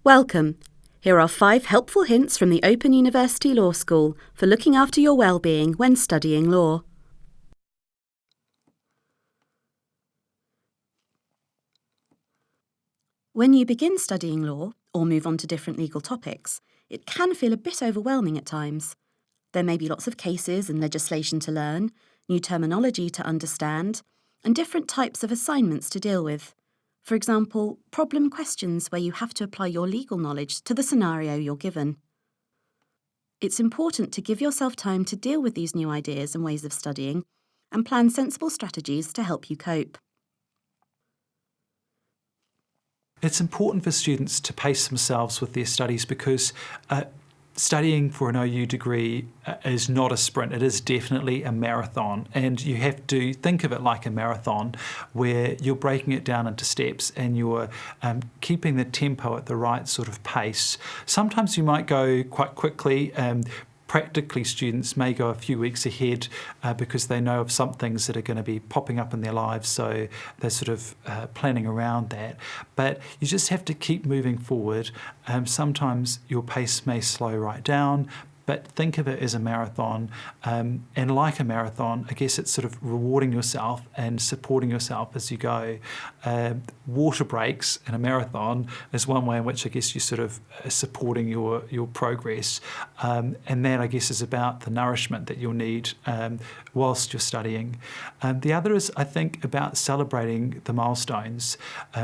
Welcome. Here are 5 helpful hints from the Open University Law School for looking after your well-being when studying law. When you begin studying law, or move on to different legal topics, it can feel a bit overwhelming at times. There may be lots of cases and legislation to learn, new terminology to understand, and different types of assignments to deal with. For example, problem questions where you have to apply your legal knowledge to the scenario you're given. It's important to give yourself time to deal with these new ideas and ways of studying and plan sensible strategies to help you cope. It's important for students to pace themselves with their studies because studying for an OU degree is not a sprint. It is definitely a marathon, and you have to think of it like a marathon where you're breaking it down into steps and you're keeping the tempo at the right sort of pace. Sometimes you might go quite quickly. Practically, students may go a few weeks ahead because they know of some things that are going to be popping up in their lives, so they're sort of planning around that. But you just have to keep moving forward. Sometimes your pace may slow right down, but think of it as a marathon. And like a marathon, I guess it's sort of rewarding yourself and supporting yourself as you go. Water breaks in a marathon is one way in which I guess you're sort of supporting your progress. And that, I guess, is about the nourishment that you'll need whilst you're studying. The other is, I think, about celebrating the milestones.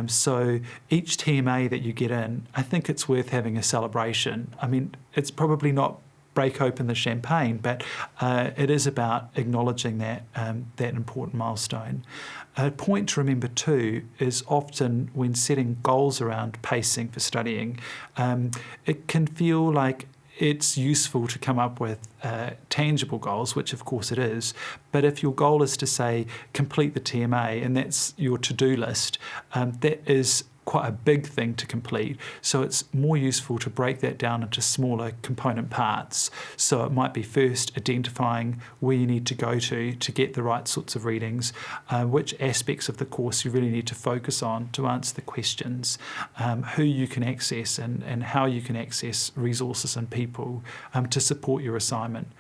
So each TMA that you get in, I think it's worth having a celebration. I mean, it's probably not break open the champagne, but it is about acknowledging that important milestone. A point to remember too is often when setting goals around pacing for studying, it can feel like it's useful to come up with tangible goals, which of course it is, but if your goal is to say complete the TMA and that's your to-do list, that is quite a big thing to complete. So it's more useful to break that down into smaller component parts. So it might be first identifying where you need to go to get the right sorts of readings, which aspects of the course you really need to focus on to answer the questions, who you can access and how you can access resources and people to support your assignment.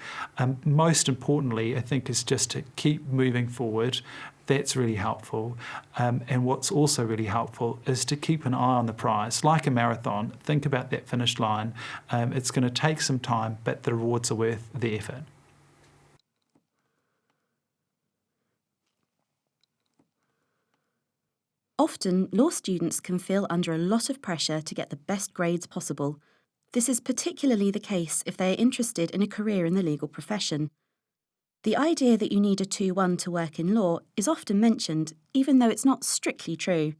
Most importantly, I think, is just to keep moving forward. That's really helpful. And what's also really helpful is to keep an eye on the prize. Like a marathon, think about that finish line. It's going to take some time, but the rewards are worth the effort. Often, law students can feel under a lot of pressure to get the best grades possible. This is particularly the case if they are interested in a career in the legal profession. The idea that you need a 2-1 to work in law is often mentioned, even though it's not strictly true.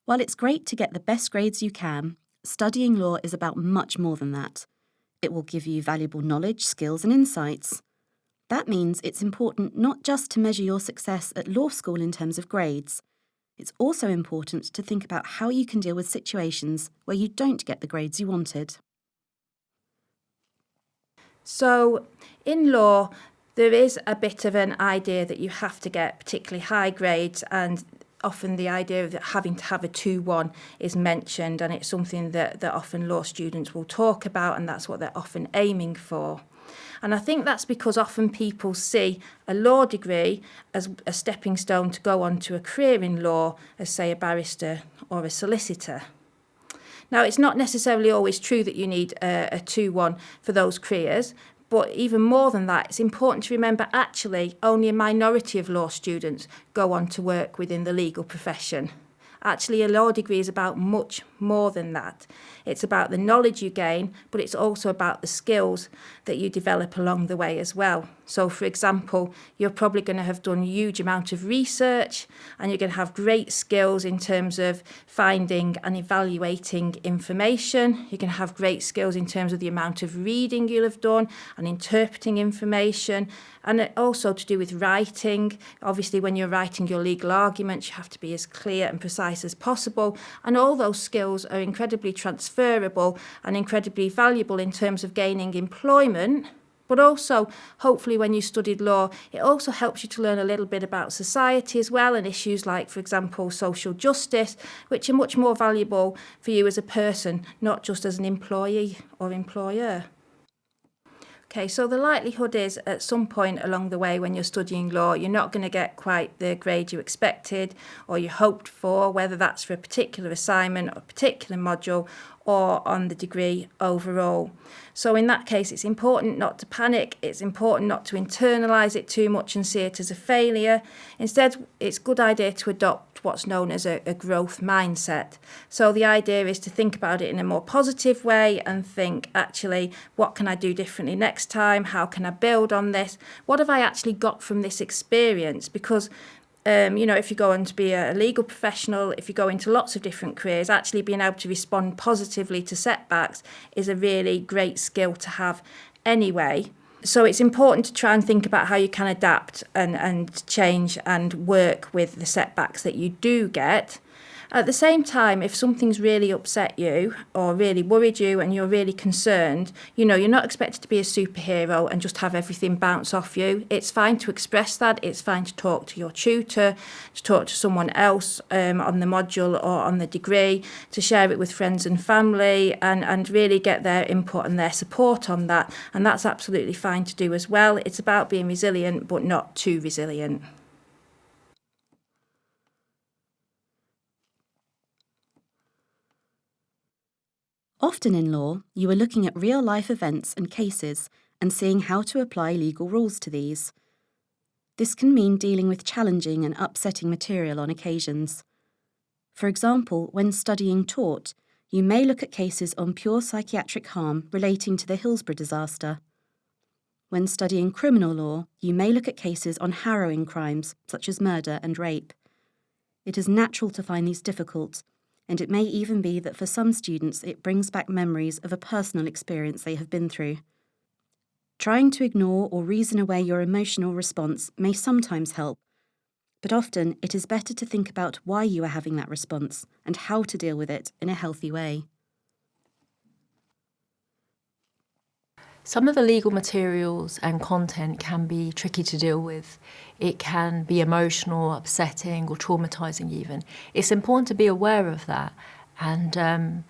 While it's great to get the best grades you can, studying law is about much more than that. It will give you valuable knowledge, skills, and insights. That means it's important not just to measure your success at law school in terms of grades. It's also important to think about how you can deal with situations where you don't get the grades you wanted. So in law, there is a bit of an idea that you have to get particularly high grades, and often the idea of having to have a 2-1 is mentioned, and it's something that often law students will talk about, and that's what they're often aiming for. And I think that's because often people see a law degree as a stepping stone to go on to a career in law as, say, a barrister or a solicitor. Now, it's not necessarily always true that you need a 2-1 for those careers, but even more than that, it's important to remember actually only a minority of law students go on to work within the legal profession. Actually, a law degree is about much more than that. It's about the knowledge you gain, but it's also about the skills that you develop along the way as well. So, for example, you're probably going to have done a huge amount of research, and you're going to have great skills in terms of finding and evaluating information. You're going to have great skills in terms of the amount of reading you'll have done and interpreting information, and also to do with writing. Obviously, when you're writing your legal arguments, you have to be as clear and precise as possible, and all those skills are incredibly transferable and incredibly valuable in terms of gaining employment, But also, hopefully when you studied law, it also helps you to learn a little bit about society as well, and issues like, for example, social justice, which are much more valuable for you as a person, not just as an employee or employer. Okay, so the likelihood is at some point along the way when you're studying law, you're not going to get quite the grade you expected or you hoped for, whether that's for a particular assignment or a particular module or on the degree overall. So in that case, it's important not to panic. It's important not to internalise it too much and see it as a failure. Instead, it's a good idea to adopt what's known as a growth mindset. So the idea is to think about it in a more positive way and think, actually, what can I do differently next time? How can I build on this? What have I actually got from this experience? Because if you go on to be a legal professional, if you go into lots of different careers, actually being able to respond positively to setbacks is a really great skill to have anyway. So it's important to try and think about how you can adapt and change and work with the setbacks that you do get. At the same time, if something's really upset you or really worried you and you're really concerned, you're not expected to be a superhero and just have everything bounce off you. It's fine to express that. It's fine to talk to your tutor, to talk to someone else on the module or on the degree, to share it with friends and family and really get their input and their support on that. And that's absolutely fine to do as well. It's about being resilient, but not too resilient. Often in law, you are looking at real-life events and cases and seeing how to apply legal rules to these. This can mean dealing with challenging and upsetting material on occasions. For example, when studying tort, you may look at cases on pure psychiatric harm relating to the Hillsborough disaster. When studying criminal law, you may look at cases on harrowing crimes such as murder and rape. It is natural to find these difficult, and it may even be that for some students it brings back memories of a personal experience they have been through. Trying to ignore or reason away your emotional response may sometimes help, but often it is better to think about why you are having that response and how to deal with it in a healthy way. Some of the legal materials and content can be tricky to deal with. It can be emotional, upsetting, or traumatising even. It's important to be aware of that, and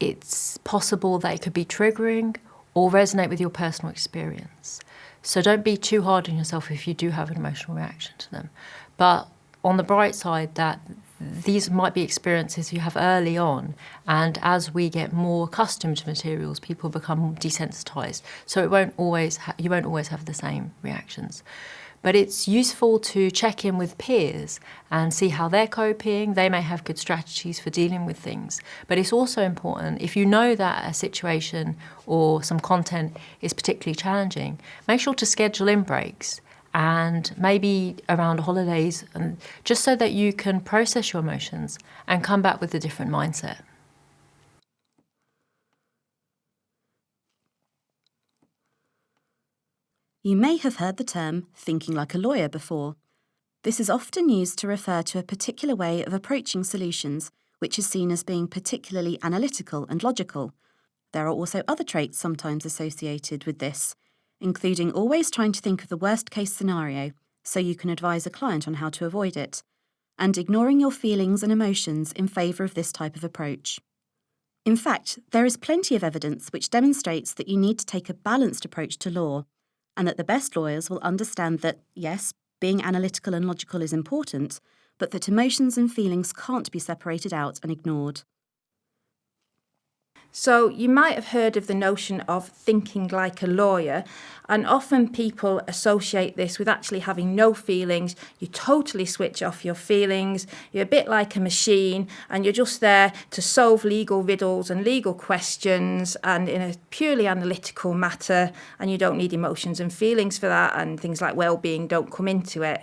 it's possible that it could be triggering or resonate with your personal experience. So don't be too hard on yourself if you do have an emotional reaction to them. But on the bright side, that these might be experiences you have early on, and as we get more accustomed to materials, people become desensitised. So you won't always have the same reactions. But it's useful to check in with peers and see how they're coping. They may have good strategies for dealing with things. But it's also important, if you know that a situation or some content is particularly challenging, make sure to schedule in breaks and maybe around holidays, and just so that you can process your emotions and come back with a different mindset. You may have heard the term thinking like a lawyer before. This is often used to refer to a particular way of approaching solutions which is seen as being particularly analytical and logical. There are also other traits sometimes associated with this, including always trying to think of the worst-case scenario so you can advise a client on how to avoid it, and ignoring your feelings and emotions in favour of this type of approach. In fact, there is plenty of evidence which demonstrates that you need to take a balanced approach to law, and that the best lawyers will understand that, yes, being analytical and logical is important, but that emotions and feelings can't be separated out and ignored. So you might have heard of the notion of thinking like a lawyer, and often people associate this with actually having no feelings. You totally switch off your feelings, you're a bit like a machine, and you're just there to solve legal riddles and legal questions and in a purely analytical matter, and you don't need emotions and feelings for that, and things like well-being don't come into it.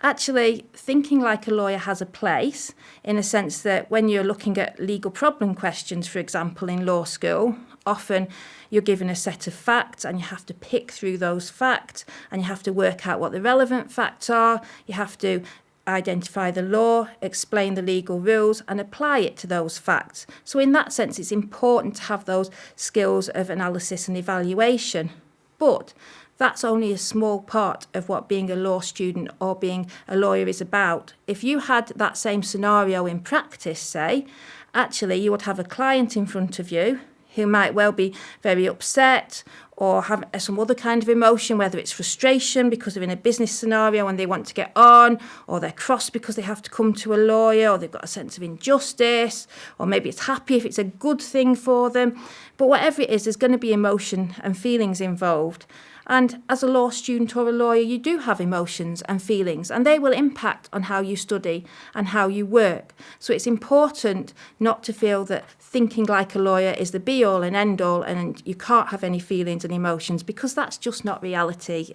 Actually, thinking like a lawyer has a place in a sense that when you're looking at legal problem questions, for example, in law school, often you're given a set of facts and you have to pick through those facts and you have to work out what the relevant facts are. You have to identify the law, explain the legal rules and apply it to those facts. So in that sense, it's important to have those skills of analysis and evaluation. But that's only a small part of what being a law student or being a lawyer is about. If you had that same scenario in practice, say, actually you would have a client in front of you who might well be very upset or have some other kind of emotion, whether it's frustration because they're in a business scenario and they want to get on, or they're cross because they have to come to a lawyer, or they've got a sense of injustice, or maybe it's happy if it's a good thing for them. But whatever it is, there's going to be emotion and feelings involved. And as a law student or a lawyer, you do have emotions and feelings, and they will impact on how you study and how you work. So it's important not to feel that thinking like a lawyer is the be-all and end-all and you can't have any feelings and emotions, because that's just not reality.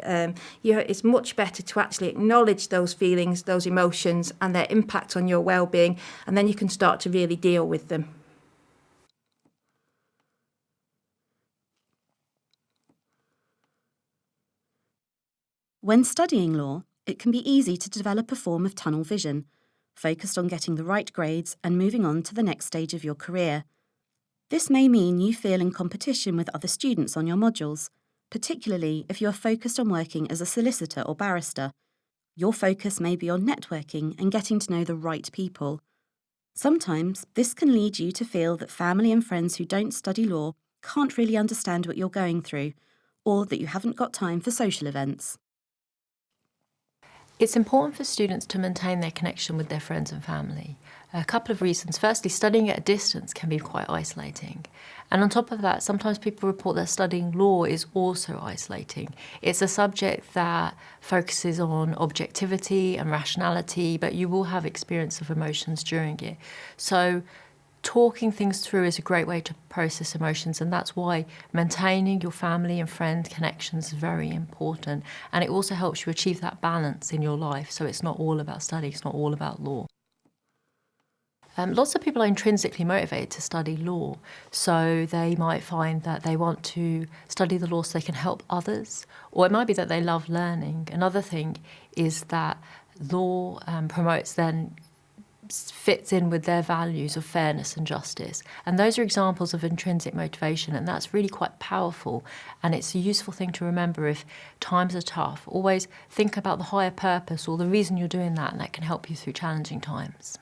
It's much better to actually acknowledge those feelings, those emotions, and their impact on your well-being, and then you can start to really deal with them. When studying law, it can be easy to develop a form of tunnel vision, focused on getting the right grades and moving on to the next stage of your career. This may mean you feel in competition with other students on your modules, particularly if you are focused on working as a solicitor or barrister. Your focus may be on networking and getting to know the right people. Sometimes this can lead you to feel that family and friends who don't study law can't really understand what you're going through, or that you haven't got time for social events. It's important for students to maintain their connection with their friends and family. A couple of reasons. Firstly, studying at a distance can be quite isolating. And on top of that, sometimes people report that studying law is also isolating. It's a subject that focuses on objectivity and rationality, but you will have experience of emotions during it. So talking things through is a great way to process emotions, and that's why maintaining your family and friend connections is very important. And it also helps you achieve that balance in your life, so it's not all about study, it's not all about law. Lots of people are intrinsically motivated to study law, so they might find that they want to study the law so they can help others, or it might be that they love learning. Another thing is that law promotes then fits in with their values of fairness and justice. And those are examples of intrinsic motivation, and that's really quite powerful. And it's a useful thing to remember if times are tough. Always think about the higher purpose or the reason you're doing that, and that can help you through challenging times.